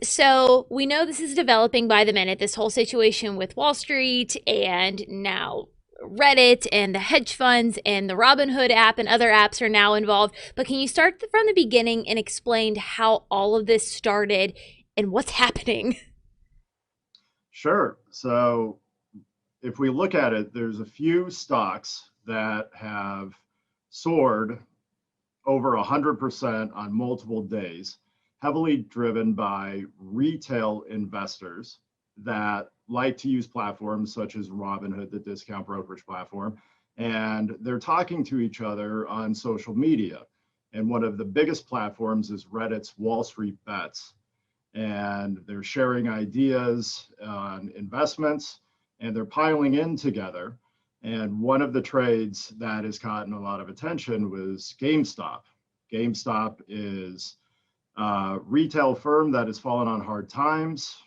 So we know this is developing by the minute, this whole situation with Wall Street and now Reddit and the hedge funds and the Robinhood app and other apps are now involved. But can you start from the beginning and explain how all of this started and what's happening? Sure. So if we look at it, there's a few stocks that have soared over 100% on multiple days, heavily driven by retail investors that like to use platforms such as Robinhood, the discount brokerage platform, and they're talking to each other on social media. And one of the biggest platforms is Reddit's Wall Street Bets, and they're sharing ideas on investments and they're piling in together. And one of the trades that has gotten a lot of attention was GameStop. GameStop is a retail firm that has fallen on hard times,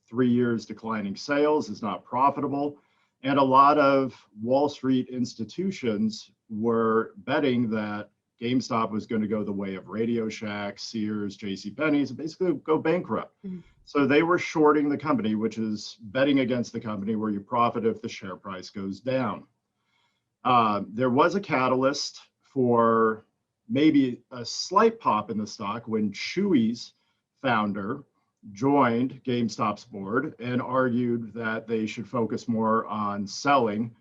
3 years declining sales, is not profitable. And a lot of Wall Street institutions were betting that GameStop was going to go the way of Radio Shack, Sears, JCPenney's, and basically go bankrupt. Mhm. So they were shorting the company, which is betting against the company where you profit if the share price goes down. There was a catalyst for maybe a slight pop in the stock when Chewy's founder joined GameStop's board and argued that they should focus more on selling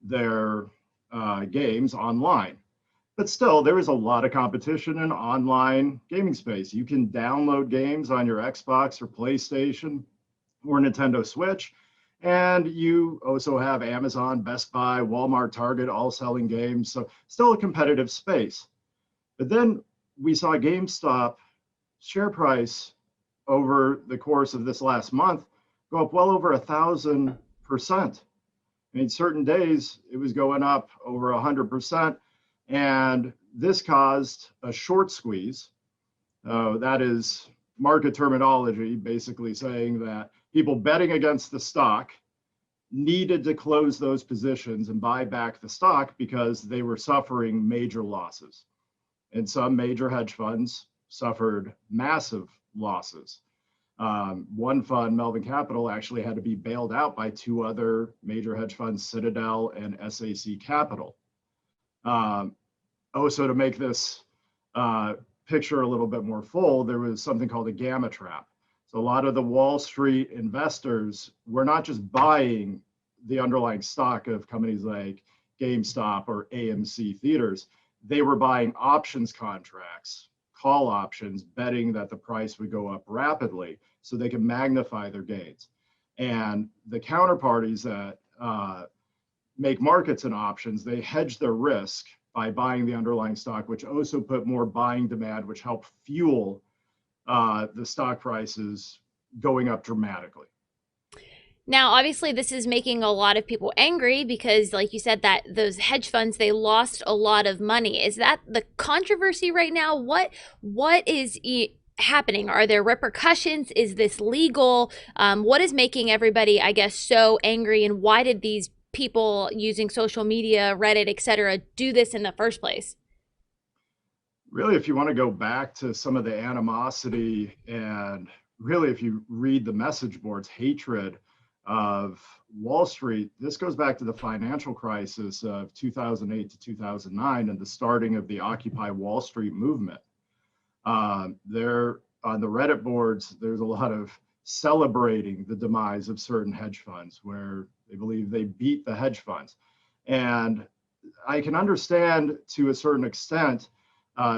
their games online. But still, there is a lot of competition in online gaming space. You can download games on your Xbox or PlayStation or Nintendo Switch. And you also have Amazon, Best Buy, Walmart, Target, all selling games. So still a competitive space. But then we saw GameStop share price over the course of this last month go up well over 1,000%. I mean, certain days it was going up over 100%. And this caused a short squeeze. That is market terminology, basically saying that people betting against the stock needed to close those positions and buy back the stock because they were suffering major losses. And some major hedge funds suffered massive losses. One fund, Melvin Capital, actually had to be bailed out by two other major hedge funds, Citadel and SAC Capital. Also, to make this picture a little bit more full, there was something called a gamma trap. So a lot of the Wall Street investors were not just buying the underlying stock of companies like GameStop or AMC Theaters. They were buying options contracts, call options, betting that the price would go up rapidly so they could magnify their gains. And the counterparties that make markets and options, they hedge their risk by buying the underlying stock, which also put more buying demand, which helped fuel the stock prices going up dramatically. Now, obviously, this is making a lot of people angry because, like you said, that those hedge funds they lost a lot of money. Is that the controversy right now? What is happening? Are there repercussions? Is this legal? What is making everybody, I guess, so angry? And why did these people using social media, Reddit, etc., do this in the first place? Really, if you want to go back to some of the animosity and really, if you read the message boards, hatred of Wall Street, this goes back to the financial crisis of 2008 to 2009 and the starting of the Occupy Wall Street movement. There on the Reddit boards, there's a lot of celebrating the demise of certain hedge funds where they believe they beat the hedge funds. And I can understand to a certain extent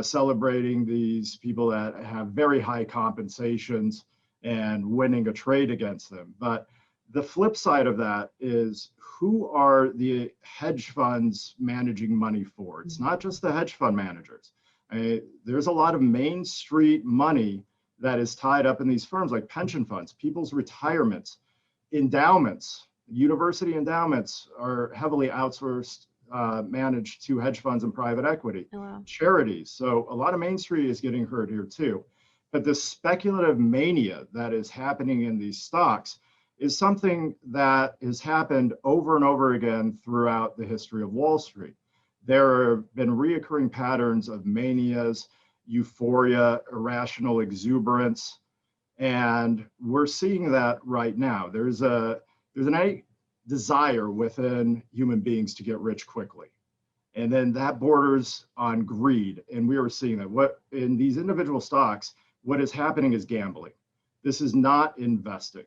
celebrating these people that have very high compensations and winning a trade against them. But the flip side of that is who are the hedge funds managing money for? It's not just the hedge fund managers. There's a lot of Main Street money that is tied up in these firms like pension funds, people's retirements, endowments. University endowments are heavily outsourced, managed to hedge funds and private equity, Oh, wow. charities. So a lot of Main Street is getting hurt here too. But the speculative mania that is happening in these stocks is something that has happened over and over again throughout the history of Wall Street. There have been reoccurring patterns of manias, euphoria, irrational exuberance. And we're seeing that right now. There's an innate desire within human beings to get rich quickly. And then that borders on greed. And we are seeing that what in these individual stocks, what is happening is gambling. This is not investing.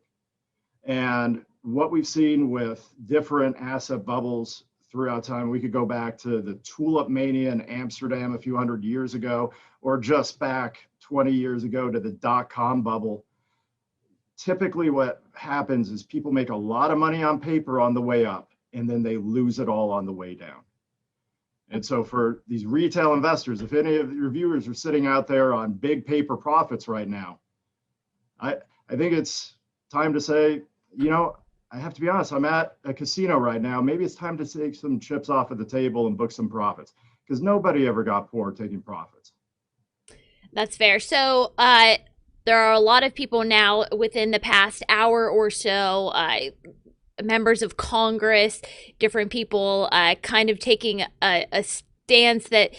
And what we've seen with different asset bubbles throughout time, we could go back to the tulip mania in Amsterdam a few hundred years ago, or just back 20 years ago to the dot-com bubble. Typically what happens is people make a lot of money on paper on the way up, and then they lose it all on the way down. And so for these retail investors, if any of your viewers are sitting out there on big paper profits right now, I think it's time to say, I have to be honest, I'm at a casino right now. Maybe it's time to take some chips off of the table and book some profits, because nobody ever got poor taking profits. That's fair. So, there are a lot of people now within the past hour or so, members of Congress, different people, kind of taking a stance that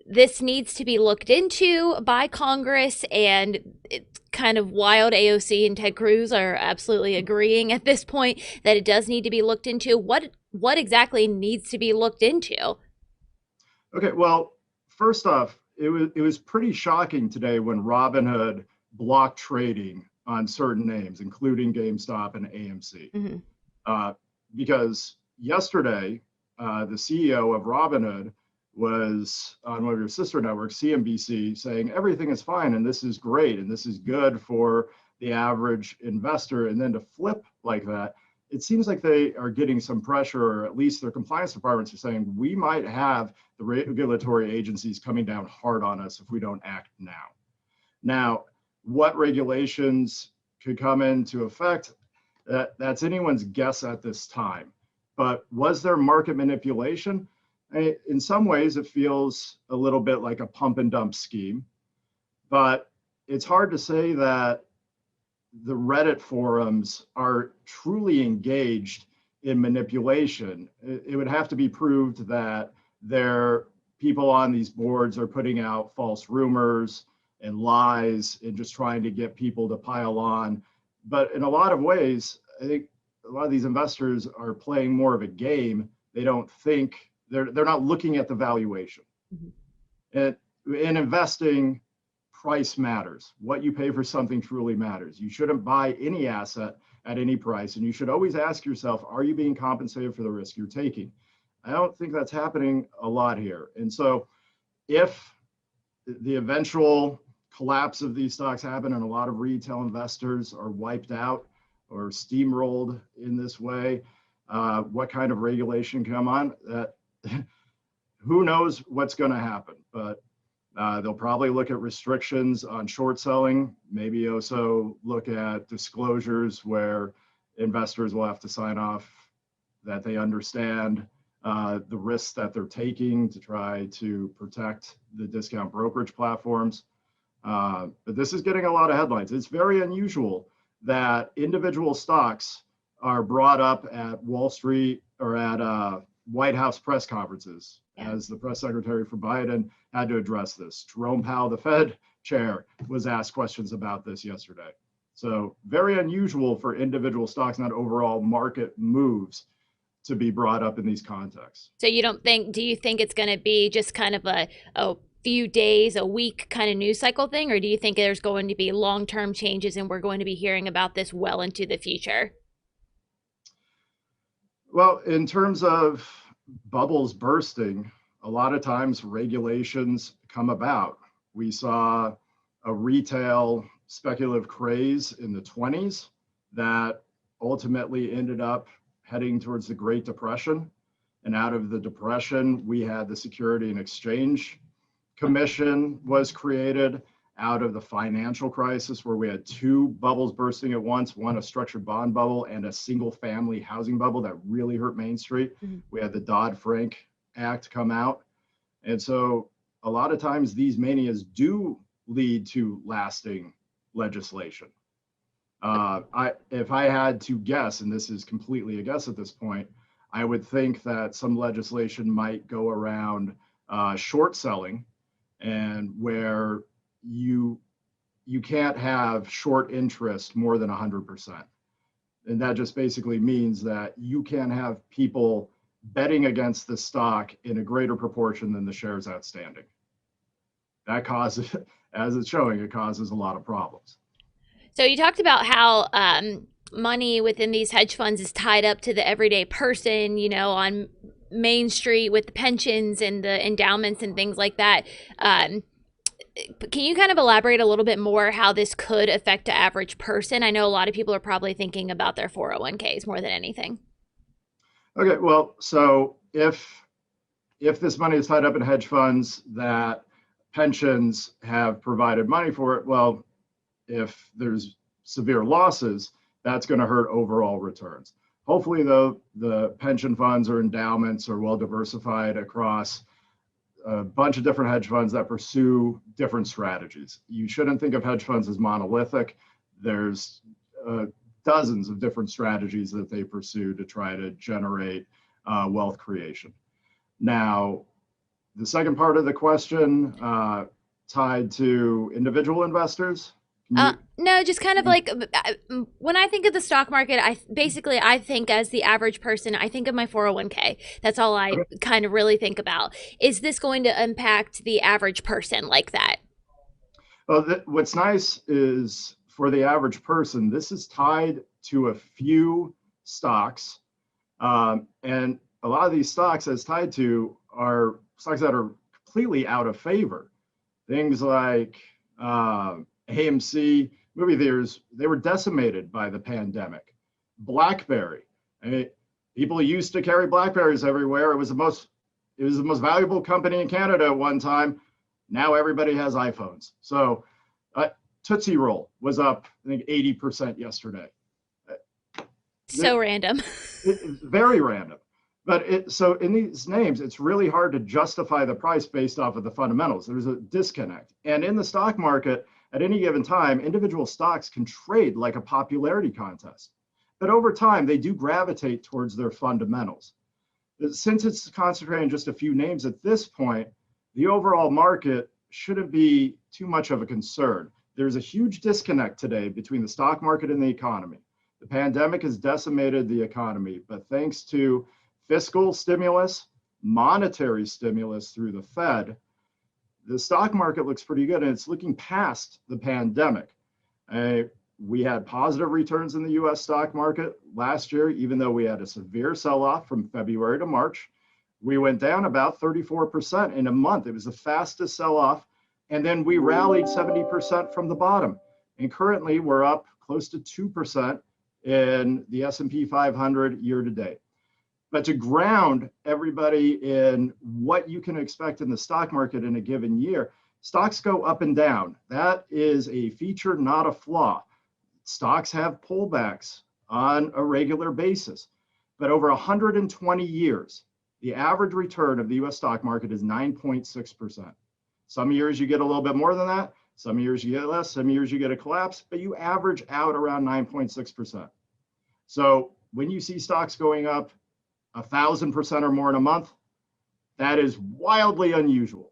this needs to be looked into by Congress, and it's kind of wild. AOC and Ted Cruz are absolutely agreeing at this point that it does need to be looked into. What exactly needs to be looked into? Okay, well, first off, it was pretty shocking today when Robinhood blocked trading on certain names, including GameStop and AMC, Mm-hmm. because yesterday the CEO of Robinhood was on one of your sister networks, CNBC, saying everything is fine and this is great and this is good for the average investor. And then to flip like that, it seems like they are getting some pressure, or at least their compliance departments are saying we might have the regulatory agencies coming down hard on us if we don't act now. Now, what regulations could come into effect? That's anyone's guess at this time. But was there market manipulation? In some ways, it feels a little bit like a pump and dump scheme, but it's hard to say that the Reddit forums are truly engaged in manipulation. It would have to be proved that people on these boards are putting out false rumors and lies and just trying to get people to pile on. But in a lot of ways, I think a lot of these investors are playing more of a game. They don't think they're not looking at the valuation. Mm-hmm. In investing, price matters. What you pay for something truly matters. You shouldn't buy any asset at any price, and you should always ask yourself, are you being compensated for the risk you're taking? I don't think that's happening a lot here. And so if the eventual collapse of these stocks happen and a lot of retail investors are wiped out or steamrolled in this way, what kind of regulation come on? Who knows what's going to happen, but they'll probably look at restrictions on short selling, maybe also look at disclosures where investors will have to sign off that they understand the risks that they're taking to try to protect the discount brokerage platforms. But this is getting a lot of headlines. It's very unusual that individual stocks are brought up at Wall Street or at White House press conferences, as the press secretary for Biden had to address this. Jerome Powell, the Fed chair, was asked questions about this yesterday. So very unusual for individual stocks, not overall market moves, to be brought up in these contexts. So do you think it's going to be just kind of a few days, a week kind of news cycle thing, or do you think there's going to be long-term changes and we're going to be hearing about this well into the future? Well, in terms of bubbles bursting, a lot of times regulations come about. We saw a retail speculative craze in the 20s that ultimately ended up heading towards the Great Depression. And out of the Depression, we had the Security and Exchange Commission was created. Out of the financial crisis, where we had two bubbles bursting at once, one a structured bond bubble and a single family housing bubble that really hurt Main Street. Mm-hmm. We had the Dodd-Frank Act come out. And so a lot of times these manias do lead to lasting legislation. If I had to guess, and this is completely a guess at this point, I would think that some legislation might go around short selling, and where you you can't have short interest more than 100%. And that just basically means that you can have people betting against the stock in a greater proportion than the shares outstanding. That causes, as it's showing, it causes a lot of problems. So you talked about how money within these hedge funds is tied up to the everyday person, you know, on Main Street with the pensions and the endowments and things like that. Um, can you kind of elaborate a little bit more how this could affect the average person? I know a lot of people are probably thinking about their 401ks more than anything. Okay, well, so if this money is tied up in hedge funds that pensions have provided money for it, well, if there's severe losses, that's going to hurt overall returns. Hopefully, though, the pension funds or endowments are well diversified across a bunch of different hedge funds that pursue different strategies. You shouldn't think of hedge funds as monolithic. There's dozens of different strategies that they pursue to try to generate wealth creation. Now, the second part of the question tied to individual investors. No, just kind of like when I think of the stock market, I think as the average person, I think of my 401k. That's all I Okay. kind of really think about. Is this going to impact the average person like that? Well, what's nice is for the average person, this is tied to a few stocks. And a lot of these stocks that's tied to are stocks that are completely out of favor. Things like AMC, movie theaters, they were decimated by the pandemic. BlackBerry, I mean, people used to carry Blackberries everywhere. It was the most valuable company in Canada at one time. Now everybody has iPhones. So Tootsie Roll was up, I think, 80% yesterday. So random. Very random. But so in these names, it's really hard to justify the price based off of the fundamentals. There's a disconnect. And in the stock market, at any given time, individual stocks can trade like a popularity contest. But over time, they do gravitate towards their fundamentals. Since it's concentrating just a few names at this point, the overall market shouldn't be too much of a concern. There's a huge disconnect today between the stock market and the economy. The pandemic has decimated the economy, but thanks to fiscal stimulus, monetary stimulus through the Fed, the stock market looks pretty good, and it's looking past the pandemic. We had positive returns in the US stock market last year, even though we had a severe sell-off from February to March. We went down about 34% in a month. It was the fastest sell-off. And then we rallied 70% from the bottom. And currently we're up close to 2% in the S&P 500 year to date. But to ground everybody in what you can expect in the stock market in a given year, stocks go up and down. That is a feature, not a flaw. Stocks have pullbacks on a regular basis. But over 120 years, the average return of the US stock market is 9.6%. Some years you get a little bit more than that. Some years you get less. Some years you get a collapse, but you average out around 9.6%. So when you see stocks going up 1,000% or more in a month, that is wildly unusual.